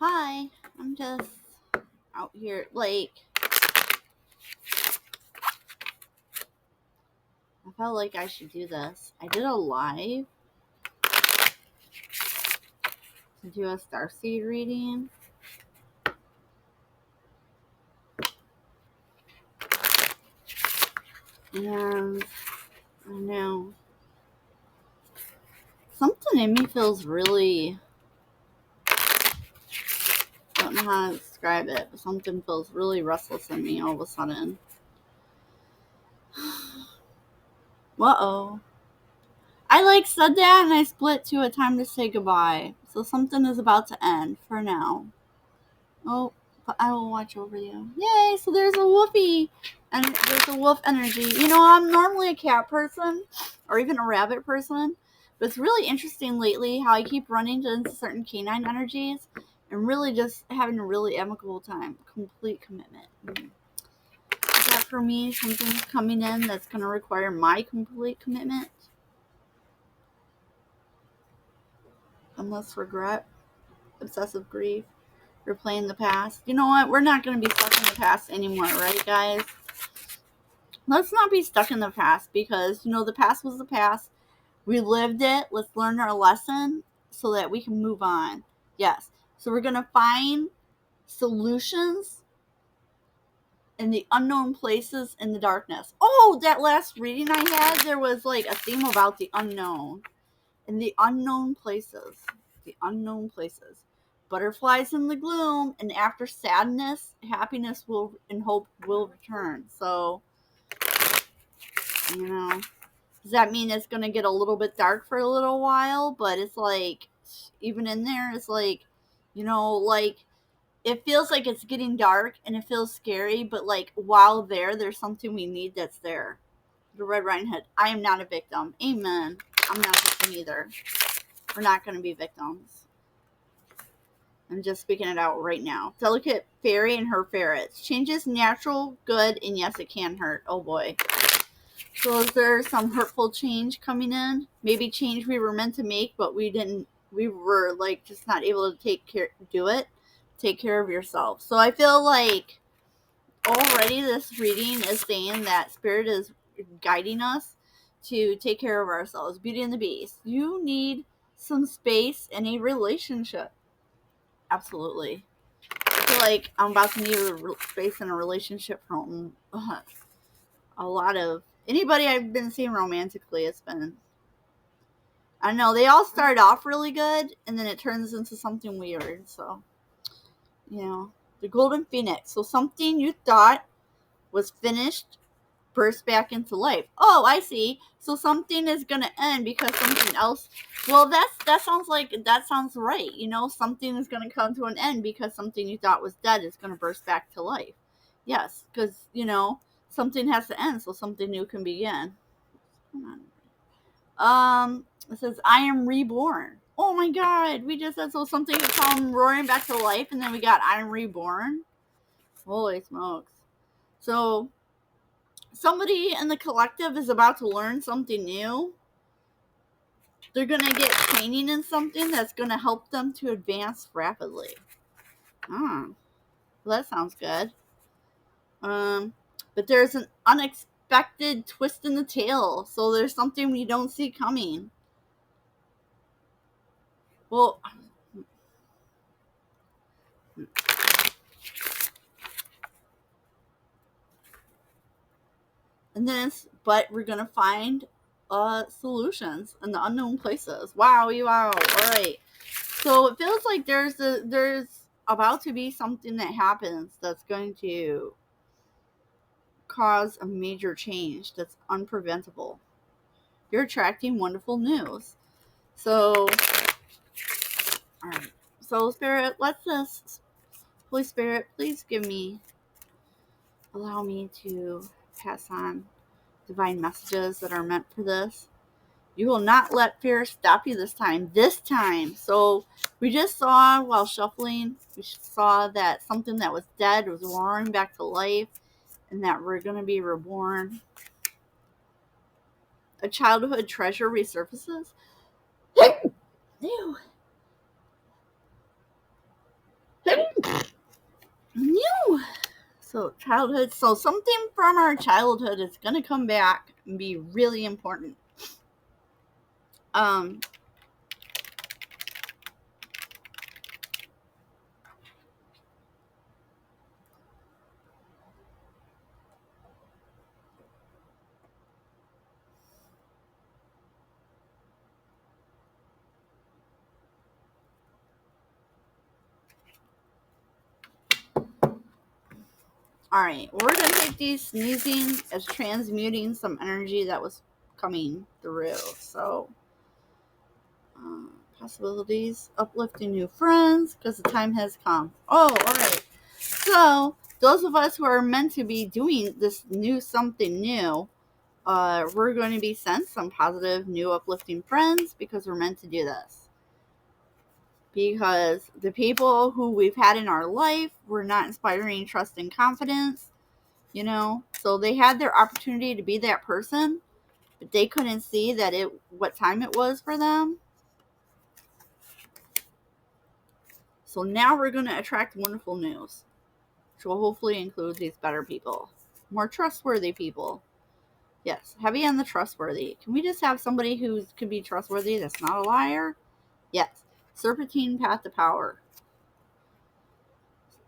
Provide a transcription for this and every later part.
Hi, I'm just out here. Like, I felt like I should do this. I did a live to do a starseed reading. And I don't know. Something in me feels really, I don't know how to describe it, but something feels really restless in me all of a sudden. Uh-oh. I said that and I split to a time to say goodbye. So something is about to end for now. Oh, but I will watch over you. Yay, so there's a woofy. And there's a wolf energy. You know, I'm normally a cat person or even a rabbit person. But it's really interesting lately how I keep running into certain canine energies and really just having a really amicable time. Complete commitment. Is that for me? Something's coming in that's going to require my complete commitment? Unless regret, obsessive grief, replaying the past. You know what? We're not going to be stuck in the past anymore, right, guys? Let's not be stuck in the past because, the past was the past. We lived it. Let's learn our lesson so that we can move on. Yes. So we're going to find solutions in the unknown places in the darkness. Oh, that last reading I had, there was like a theme about the unknown. In the unknown places. The unknown places. Butterflies in the gloom, and after sadness, happiness will and hope will return. So, does that mean it's going to get a little bit dark for a little while? But it's like, even in there, it's like, it feels like it's getting dark and it feels scary, but like while there's something we need that's there. The Red Riding Hood. I am not a victim. Amen. I'm not a victim either. We're not going to be victims. I'm just speaking it out right now. Delicate fairy and her ferrets. Change is natural, good, and yes, it can hurt. Oh boy. So is there some hurtful change coming in? Maybe change we were meant to make, but we didn't. We were like just not able to take care of yourself. So I feel like already this reading is saying that spirit is guiding us to take care of ourselves. Beauty and the Beast. You need some space in a relationship. Absolutely. I feel like I'm about to need a space in a relationship from a lot of anybody I've been seeing romantically. It's been, I don't know, they all start off really good and then it turns into something weird. So, the Golden Phoenix. So something you thought was finished burst back into life. Oh, I see. So something is gonna end because something else. Well, that sounds right. Something is gonna come to an end because something you thought was dead is gonna burst back to life. Yes, because something has to end so something new can begin. Come on. It says I am reborn. Oh my God, we just said so something could come roaring back to life, and then we got I am reborn. Holy smokes! So somebody in the collective is about to learn something new. They're going to get training in something that's going to help them to advance rapidly. Well, that sounds good. But there's an unexpected twist in the tale. So there's something we don't see coming. Well, but we're going to find solutions in the unknown places. Wow. All right. So it feels like there's about to be something that happens that's going to cause a major change that's unpreventable. You're attracting wonderful news. So, all right. So, Spirit, Holy Spirit, please allow me to pass on divine messages that are meant for this. You will not let fear stop you this time. So we just saw while shuffling, we saw that something that was dead was roaring back to life and that we're going to be reborn. A childhood treasure resurfaces. Ew. So childhood. So something from our childhood is going to come back and be really important. Alright, we're going to take these sneezing as transmuting some energy that was coming through. So, possibilities, uplifting new friends, because the time has come. Oh, alright. So, those of us who are meant to be doing this new something new, we're going to be sent some positive, new, uplifting friends because we're meant to do this. Because the people who we've had in our life were not inspiring trust and confidence, you know, so they had their opportunity to be that person, but they couldn't see that what time it was for them. So now we're going to attract wonderful news, which will hopefully include these better people, more trustworthy people. Yes, heavy on the trustworthy. Can we just have somebody who could be trustworthy that's not a liar? Yes. Serpentine path to power.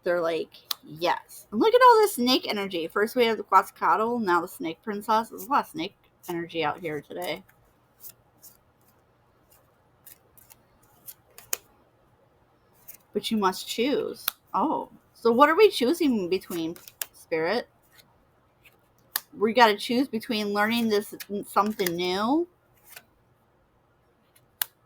They're like, yes. And look at all this snake energy. First we have the Quetzalcoatl, now the snake princess. There's a lot of snake energy out here today. But you must choose. Oh. So what are we choosing between, Spirit? We got to choose between learning this something new.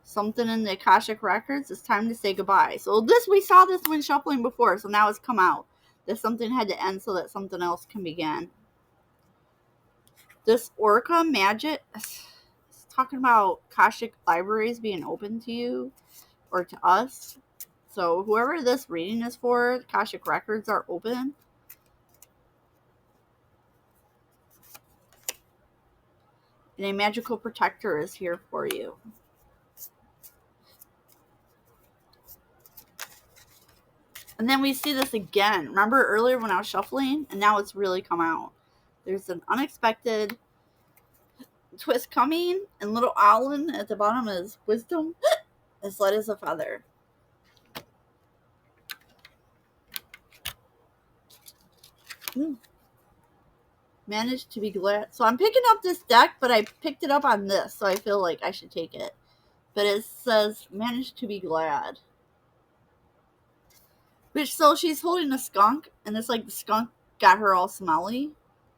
Something in the Akashic records. It's time to say goodbye. So we saw this when shuffling before. So now it's come out. That something had to end so that something else can begin. This Orca magic is talking about Akashic libraries being open to you or to us. So whoever this reading is for, Akashic records are open. And a magical protector is here for you. And then we see this again. Remember earlier when I was shuffling? And now it's really come out. There's an unexpected twist coming. And little Owlin at the bottom is wisdom. As light as a feather. Managed to be glad. So I'm picking up this deck, but I picked it up on this. So I feel like I should take it. But it says, managed to be glad. Which, so she's holding a skunk, and it's like the skunk got her all smelly.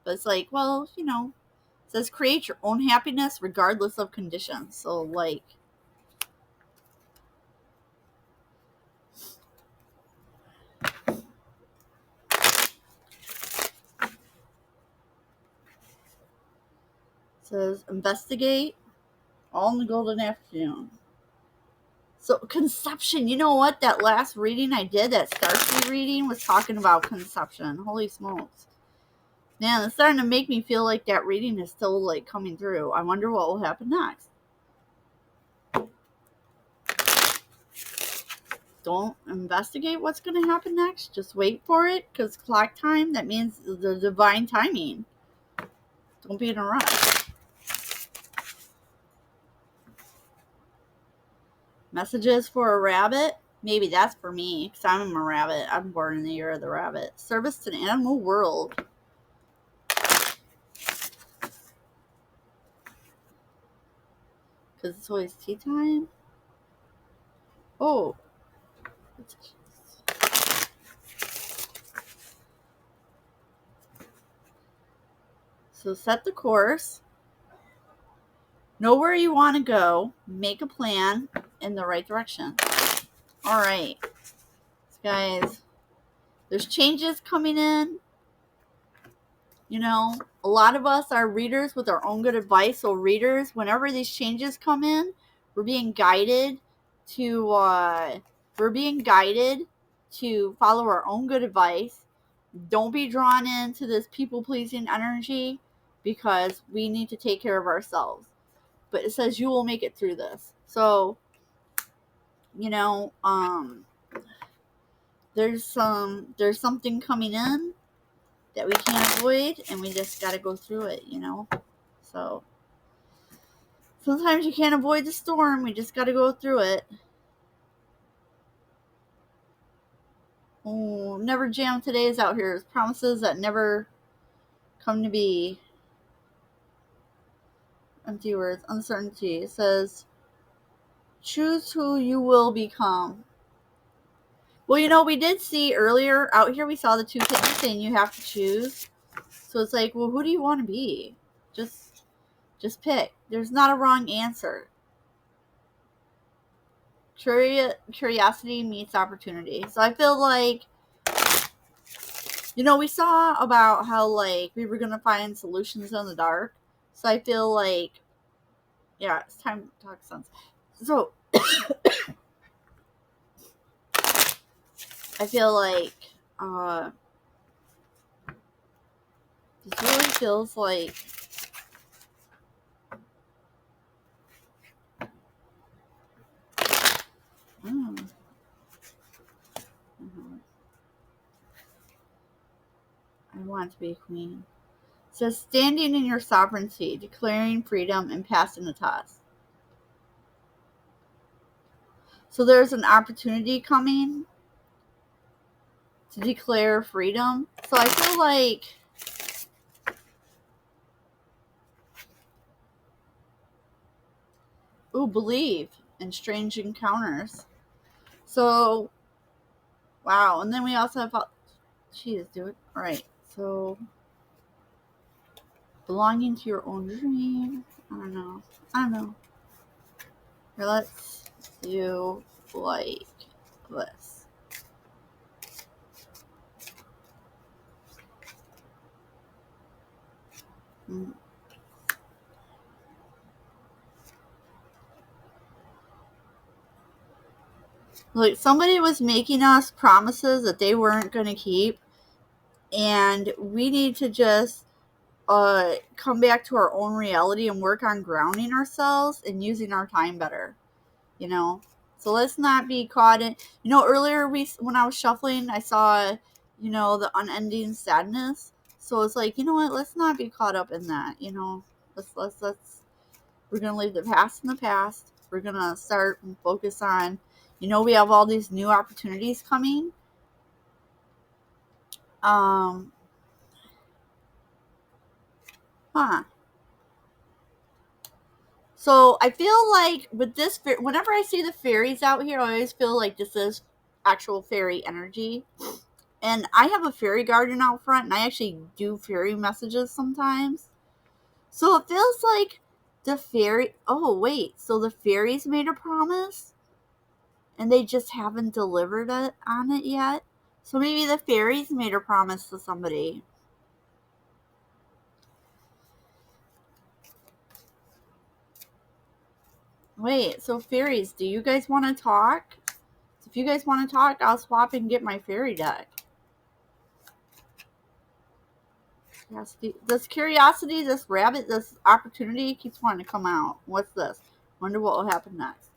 But it's like, well, you know, it says create your own happiness regardless of conditions. So, like, it says investigate all in the golden afternoon. So, conception, you know what? That last reading I did, that starseed reading, was talking about conception. Holy smokes. Man, it's starting to make me feel like that reading is still, like, coming through. I wonder what will happen next. Don't investigate what's going to happen next. Just wait for it, because clock time, that means the divine timing. Don't be in a rush. Messages for a rabbit? Maybe that's for me, because I'm a rabbit. I'm born in the year of the rabbit. Service to the animal world. Because it's always tea time. Oh. So set the course. Know where you want to go. Make a plan in the right direction. All right. Guys, there's changes coming in. You know, a lot of us are readers with our own good advice. So readers, whenever these changes come in, we're being guided to follow our own good advice. Don't be drawn into this people-pleasing energy, because we need to take care of ourselves. But it says you will make it through this. So, you know, there's something coming in. that we can't avoid, and we just got to go through it, you know? So sometimes you can't avoid the storm. We just got to go through it. Oh, never jam today is out here. It's promises that never come to be. Empty words. Uncertainty. It says, choose who you will become. Well, you know, we did see earlier out here, we saw the two kittens saying you have to choose. So it's like, well, who do you want to be? Just pick. There's not a wrong answer. Curiosity meets opportunity. So I feel like, you know, we saw about how, like, we were going to find solutions in the dark. So I feel like, yeah, it's time to talk sense. So I feel like this really feels like I want to be a queen. It says standing in your sovereignty, declaring freedom, and passing the test. So there's an opportunity coming to declare freedom. So I feel like believe in strange encounters. So wow, and then we also have jeez, dude. All right. So belonging to your own dream. I don't know. Here, let's do like this. Like, somebody was making us promises that they weren't going to keep, and we need to just come back to our own reality and work on grounding ourselves and using our time better, you know? So let's not be caught in, you know, earlier when I was shuffling, I saw, you know, the unending sadness. So it's like, you know what, let's not be caught up in that, you know? Let's we're going to leave the past in the past. We're going to start and focus on, you know, we have all these new opportunities coming. So I feel like with this, whenever I see the fairies out here, I always feel like this is actual fairy energy. And I have a fairy garden out front, and I actually do fairy messages sometimes. So it feels like the fairy. Oh, wait. So the fairies made a promise, and they just haven't delivered on it yet. So maybe the fairies made a promise to somebody. Wait, so fairies, do you guys want to talk? If you guys want to talk, I'll swap and get my fairy deck. Curiosity, this rabbit, this opportunity keeps wanting to come out. What's this? Wonder what will happen next.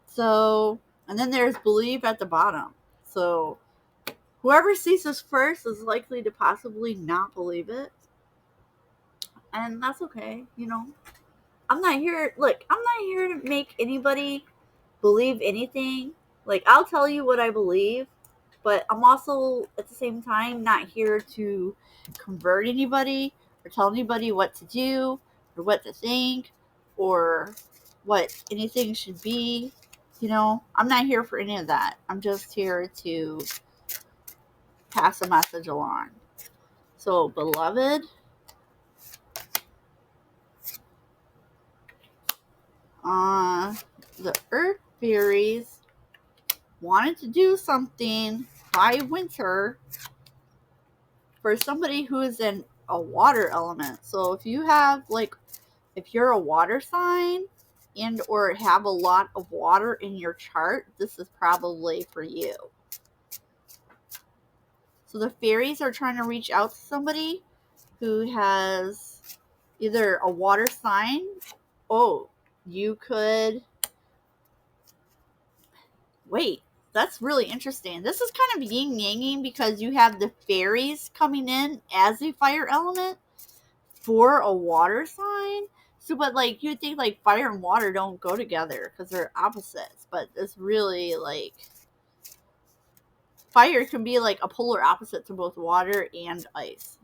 So, and then there's believe at the bottom. So, whoever sees this first is likely to possibly not believe it. And that's okay, you know. I'm not here to make anybody believe anything. Like, I'll tell you what I believe, but I'm also at the same time not here to convert anybody or tell anybody what to do or what to think or what anything should be. You know, I'm not here for any of that. I'm just here to pass a message along. So, beloved, the Earth Fairies wanted to do something by winter for somebody who is in a water element. So if you have, like, if you're a water sign and or have a lot of water in your chart, this is probably for you. So the fairies are trying to reach out to somebody who has either a water sign. Oh, you could wait. that's really interesting. This is kind of yin-yanging because you have the fairies coming in as a fire element for a water sign. So, but like you think like fire and water don't go together because they're opposites. But it's really like fire can be like a polar opposite to both water and ice.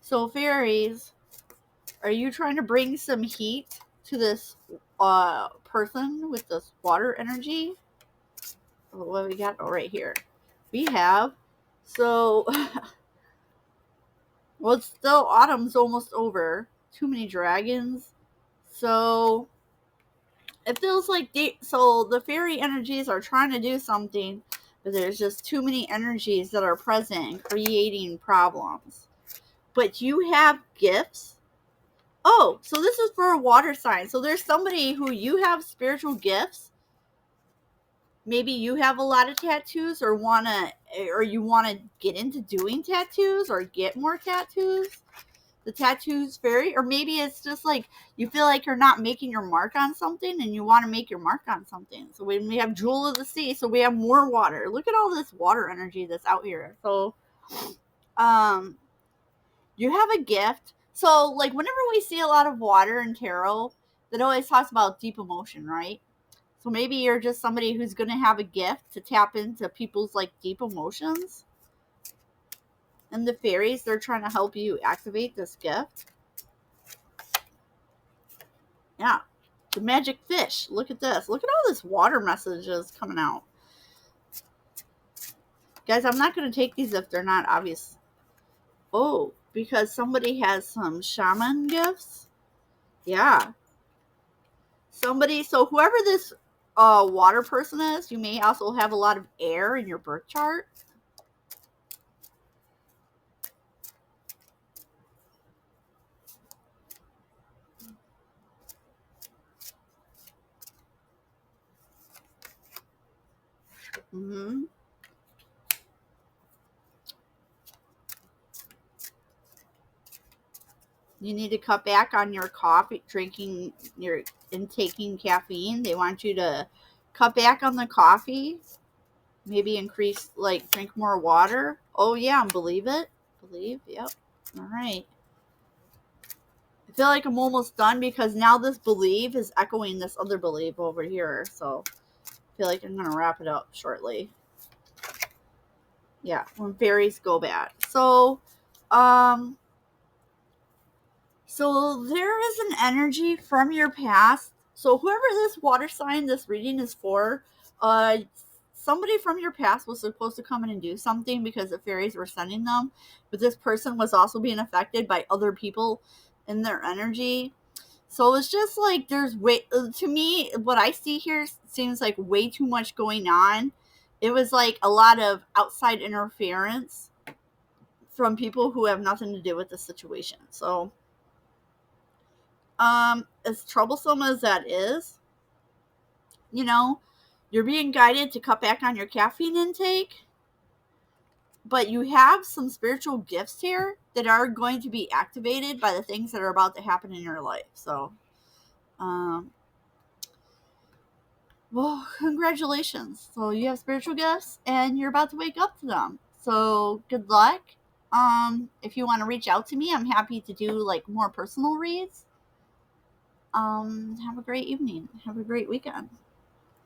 So fairies, are you trying to bring some heat to this person with this water energy? What do we got? Oh, right here. We have, so, well, it's still, autumn's almost over. Too many dragons. So, it feels like, so the fairy energies are trying to do something, but there's just too many energies that are present and creating problems. But you have gifts. Oh, so this is for a water sign. So there's somebody who you have spiritual gifts. Maybe you have a lot of tattoos or you want to get into doing tattoos or get more tattoos. The tattoos fairy, or maybe it's just like you feel like you're not making your mark on something and you want to make your mark on something. So when we have Jewel of the Sea, so we have more water. Look at all this water energy that's out here. So you have a gift. So like whenever we see a lot of water in tarot, that always talks about deep emotion, right? So maybe you're just somebody who's going to have a gift to tap into people's like deep emotions. And the fairies, they're trying to help you activate this gift. Yeah. The magic fish. Look at this. Look at all this water messages coming out. Guys, I'm not going to take these if they're not obvious. Oh, because somebody has some shaman gifts. Yeah. Somebody, so whoever this water person is, you may also have a lot of air in your birth chart. Mm-hmm. You need to cut back on your coffee, drinking, your intaking caffeine. They want you to cut back on the coffee. Maybe increase, like, drink more water. Oh, yeah, believe it. Believe, yep. All right. I feel like I'm almost done because now this believe is echoing this other believe over here. So I feel like I'm going to wrap it up shortly. Yeah, when fairies go bad. So, so there is an energy from your past. So whoever this water sign this reading is for, somebody from your past was supposed to come in and do something because the fairies were sending them, but this person was also being affected by other people in their energy. So it's just like there's to me, what I see here seems like way too much going on. It was like a lot of outside interference from people who have nothing to do with the situation. So as troublesome as that is, you know, you're being guided to cut back on your caffeine intake, but you have some spiritual gifts here that are going to be activated by the things that are about to happen in your life. So, well, congratulations. So you have spiritual gifts and you're about to wake up to them. So good luck. If you want to reach out to me, I'm happy to do like more personal reads. Have a great evening. Have a great weekend.